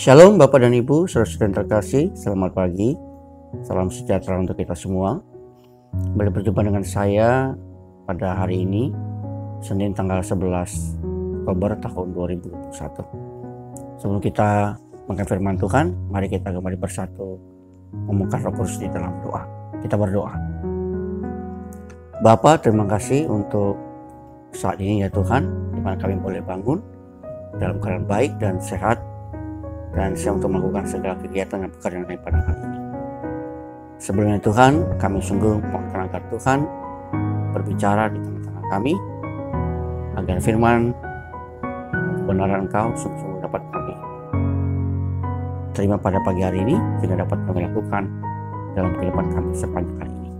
Shalom Bapak dan Ibu, saudara-saudara yang terkasih, selamat pagi, salam sejahtera untuk kita semua. Kembali berjumpa dengan saya pada hari ini, Senin tanggal 11 Oktober tahun 2021. Sebelum kita makan firman Tuhan, mari kita kembali bersatu memuka Roh Kudus di dalam doa. Kita berdoa. Bapa, terima kasih untuk saat ini ya Tuhan, di mana kami boleh bangun dalam keadaan baik dan sehat, dan siap untuk melakukan segala kegiatan dan pekerjaan kami pada hari ini. Sebelumnya Tuhan, kami sungguh mohonkan agar Tuhan berbicara di tengah-tengah kami, agar firman kebenaran Engkau sungguh-sungguh dapat kami terima pada pagi hari ini, sehingga dapat kami lakukan dalam kehidupan kami sepanjang hari ini.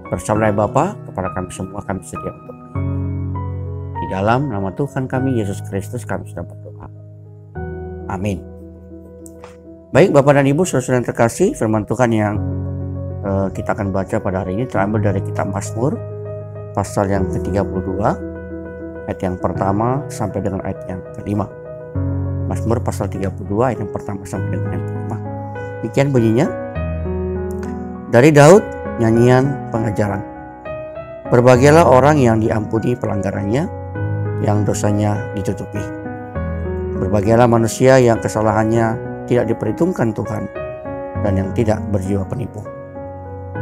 Bersabarlah Bapa, kepada kami semua kami sedia untuk di dalam nama Tuhan kami Yesus Kristus kami sudah berdoa. Amin. Baik Bapak dan Ibu, saudara-saudara yang terkasih, firman Tuhan yang kita akan baca pada hari ini terambil dari kitab Mazmur pasal yang ke-32 ayat yang pertama sampai dengan ayat yang kelima. Mazmur pasal 32 ayat yang pertama sampai dengan yang kelima. Demikian bunyinya. Dari Daud, nyanyian pengajaran. Berbahagialah orang yang diampuni pelanggarannya, yang dosanya ditutupi. Berbahagialah manusia yang kesalahannya tidak diperhitungkan Tuhan, dan yang tidak berjiwa penipu.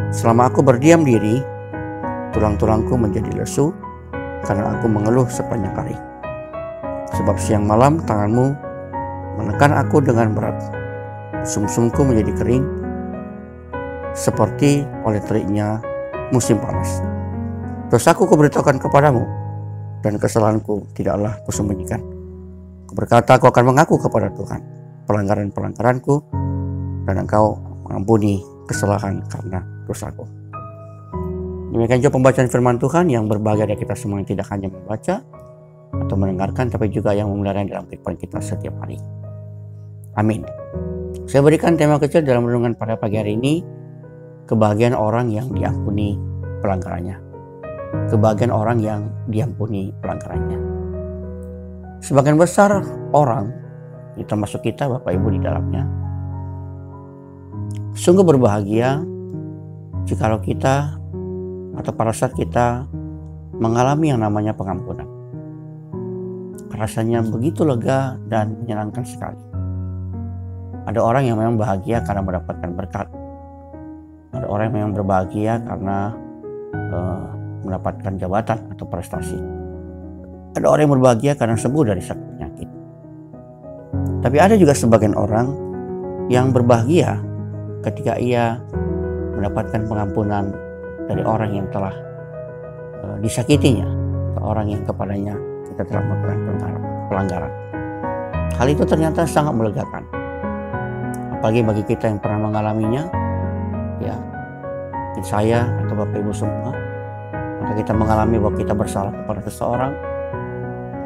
Selama aku berdiam diri, tulang-tulangku menjadi lesu, karena aku mengeluh sepanjang hari. Sebab siang malam tanganmu menekan aku dengan berat. Sumsumku menjadi kering, seperti oleh teriknya musim panas. Dosaku kuberitahukan kepadamu, dan kesalahanku tidaklah kusembunyikan. Aku berkata, aku akan mengaku kepada Tuhan pelanggaran-pelanggaranku, dan Engkau mengampuni kesalahan karena dosaku. Demikian juga pembacaan firman Tuhan yang berbahagia dari kita semua yang tidak hanya membaca atau mendengarkan, tapi juga yang memelihara dalam kehidupan kita setiap hari. Amin. Saya berikan tema kecil dalam renungan pada pagi hari ini, kebahagiaan orang yang diampuni pelanggarannya. Kebahagiaan orang yang diampuni pelanggarannya. Sebagian besar orang, termasuk kita Bapak Ibu di dalamnya, sungguh berbahagia jikalau kita atau pada saat kita mengalami yang namanya pengampunan. Rasanya begitu lega dan menyenangkan sekali. Ada orang yang memang bahagia karena mendapatkan berkat. Ada orang yang memang berbahagia karena mendapatkan jabatan atau prestasi. Ada orang yang berbahagia karena sembuh dari sakit penyakit. Tapi ada juga sebagian orang yang berbahagia ketika ia mendapatkan pengampunan dari orang yang telah disakitinya, atau orang yang kepadanya kita telah melakukan pelanggaran. Hal itu ternyata sangat melegakan. Apalagi bagi kita yang pernah mengalaminya, ya, mungkin saya atau Bapak Ibu semua, maka kita mengalami bahwa kita bersalah kepada seseorang,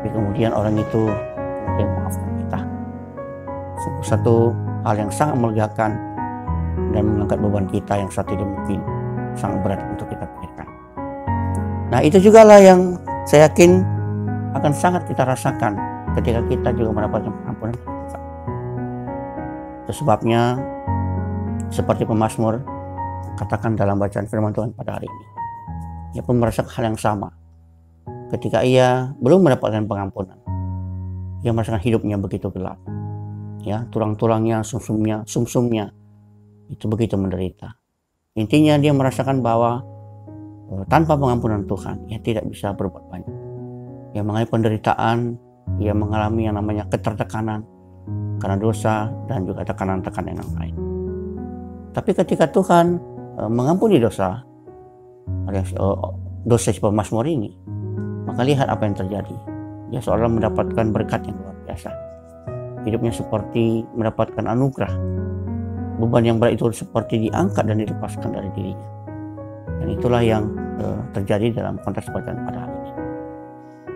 tapi kemudian orang itu kemudian memaafkan kita. Satu hal yang sangat melegakan dan mengangkat beban kita yang saat ini mungkin sangat berat untuk kita pikirkan. Nah, itu juga lah yang saya yakin akan sangat kita rasakan ketika kita juga mendapatkan pengampunan dari Tuhan. Itu sebabnya seperti pemazmur katakan dalam bacaan firman Tuhan pada hari ini, ia pun merasakan hal yang sama. Ketika ia belum mendapatkan pengampunan, ia merasakan hidupnya begitu gelap. Ya, tulang-tulangnya, sumsumnya itu begitu menderita. Intinya dia merasakan bahwa tanpa pengampunan Tuhan, ia tidak bisa berbuat banyak. Ia mengalami penderitaan, ia mengalami yang namanya ketertekanan karena dosa dan juga tekanan-tekanan yang lain. Tapi ketika Tuhan mengampuni dosa si pemazmur ini, maka lihat apa yang terjadi. Dia seolah mendapatkan berkat yang luar biasa. Hidupnya seperti mendapatkan anugerah. Beban yang berat itu seperti diangkat dan dilepaskan dari dirinya. Dan itulah yang terjadi dalam konteks bacaan pada hari ini.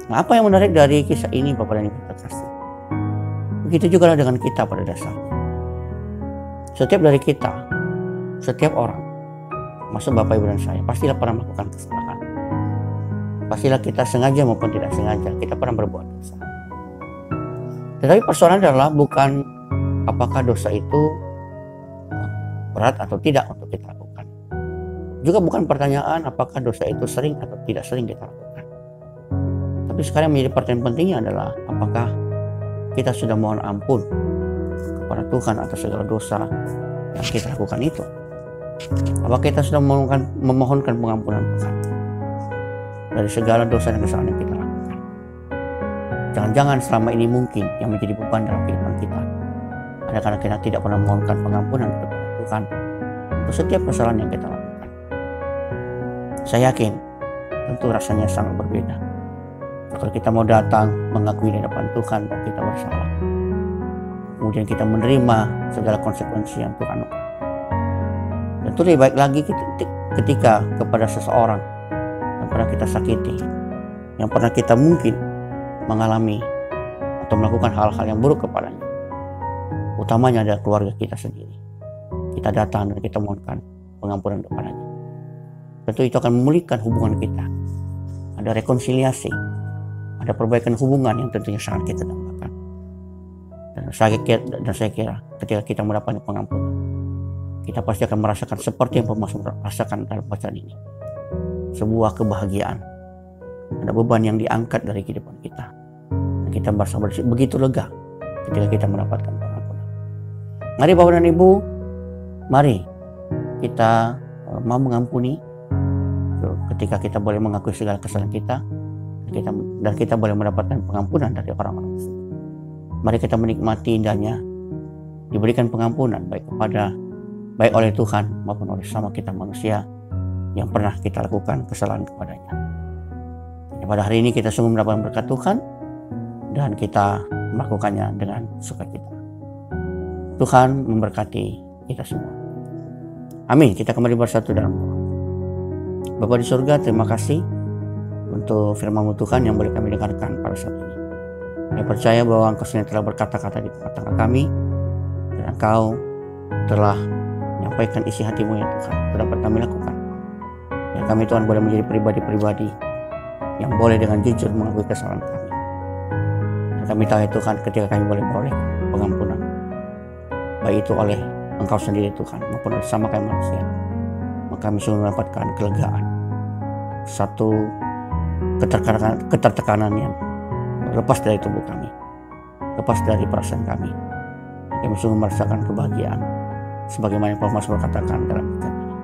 Nah, apa yang menarik dari kisah ini Bapak dan Ibu terkasih? Begitu juga dengan kita pada dasarnya. Setiap dari kita, setiap orang, masuk Bapak Ibu dan saya, pastilah pernah melakukan kesalahan. Pastilah kita sengaja maupun tidak sengaja, kita pernah berbuat dosa. Tetapi persoalan adalah bukan apakah dosa itu berat atau tidak untuk kita lakukan. Juga bukan pertanyaan apakah dosa itu sering atau tidak sering kita lakukan. Tapi sekarang menjadi pertanyaan pentingnya adalah apakah kita sudah mohon ampun kepada Tuhan atas segala dosa yang kita lakukan itu. Apakah kita sudah memohonkan pengampunan Tuhan dari segala dosa dan kesalahan yang kita lakukan. Jangan-jangan selama ini mungkin yang menjadi beban dalam kehidupan kita adalah karena kita tidak pernah memohonkan pengampunan kepada Tuhan untuk setiap kesalahan yang kita lakukan. Saya yakin tentu rasanya sangat berbeda kalau kita mau datang mengakui di depan Tuhan bahwa kita bersalah, kemudian kita menerima segala konsekuensi yang Tuhan lakukan. Dan itu lebih baik lagi ketika kepada seseorang yang pernah kita sakiti, yang pernah kita mungkin mengalami atau melakukan hal-hal yang buruk kepadanya, utamanya adalah keluarga kita sendiri. Kita datang dan kita mohonkan pengampunan kepadanya. Tentu itu akan memulihkan hubungan kita. Ada rekonsiliasi, ada perbaikan hubungan yang tentunya sangat kita dambakan. Dan saya kira ketika kita mendapat pengampunan, kita pasti akan merasakan seperti yang pemasmur rasakan dalam bacaan ini. Sebuah kebahagiaan. Ada beban yang diangkat dari kehidupan kita. Dan kita merasa begitu lega ketika kita mendapatkan pengampunan. Mari Bapak dan Ibu, mari kita mau mengampuni ketika kita boleh mengakui segala kesalahan kita dan kita boleh mendapatkan pengampunan dari orang-orang tersebut. Mari kita menikmati indahnya diberikan pengampunan baik oleh Tuhan maupun oleh sama kita manusia yang pernah kita lakukan kesalahan kepadanya. Pada hari ini kita sungguh mendapatkan berkat Tuhan dan kita melakukannya dengan sukacita. Tuhan memberkati kita semua. Amin. Kita kembali bersatu dalam doa. Bapa di surga, terima kasih untuk firman-Mu Tuhan yang boleh kami dengarkan pada saat ini. Kami percaya bahwa Engkau sendiri telah berkata-kata di tengah-tengah kami dan Engkau telah menyampaikan isi hati-Mu ya Tuhan, itu dapat kami lakukan. Dan kami Tuhan boleh menjadi pribadi-pribadi yang boleh dengan jujur mengakui kesalahan kami. Dan kami tahu ya Tuhan, ketika kami boleh beroleh pengampunan, baik itu oleh Engkau sendiri Tuhan maupun oleh sama kami manusia, maka kami sungguh mendapatkan kelegaan, satu ketertekanan yang lepas dari tubuh kami, lepas dari perasaan kami. Kami sungguh merasakan kebahagiaan sebagaimana yang Paulus berkatakan dalam kitab ini.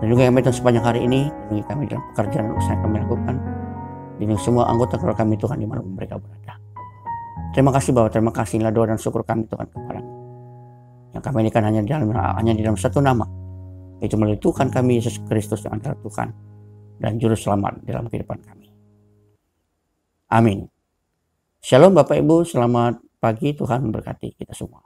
Dan juga kami Tuhan sepanjang hari ini, lindungi kami dalam pekerjaan dan usaha yang kami lakukan, lindungi semua anggota keluarga kami Tuhan dimanapun mereka berada. Terima kasih Bapak, terima kasih inilah doa dan syukur kami Tuhan kepada-Mu, yang kami ini kan hanya di dalam satu nama, yaitu melalui Tuhan kami Yesus Kristus yang antara Tuhan dan Juru Selamat dalam kehidupan kami. Amin. Shalom Bapak Ibu, selamat pagi, Tuhan memberkati kita semua.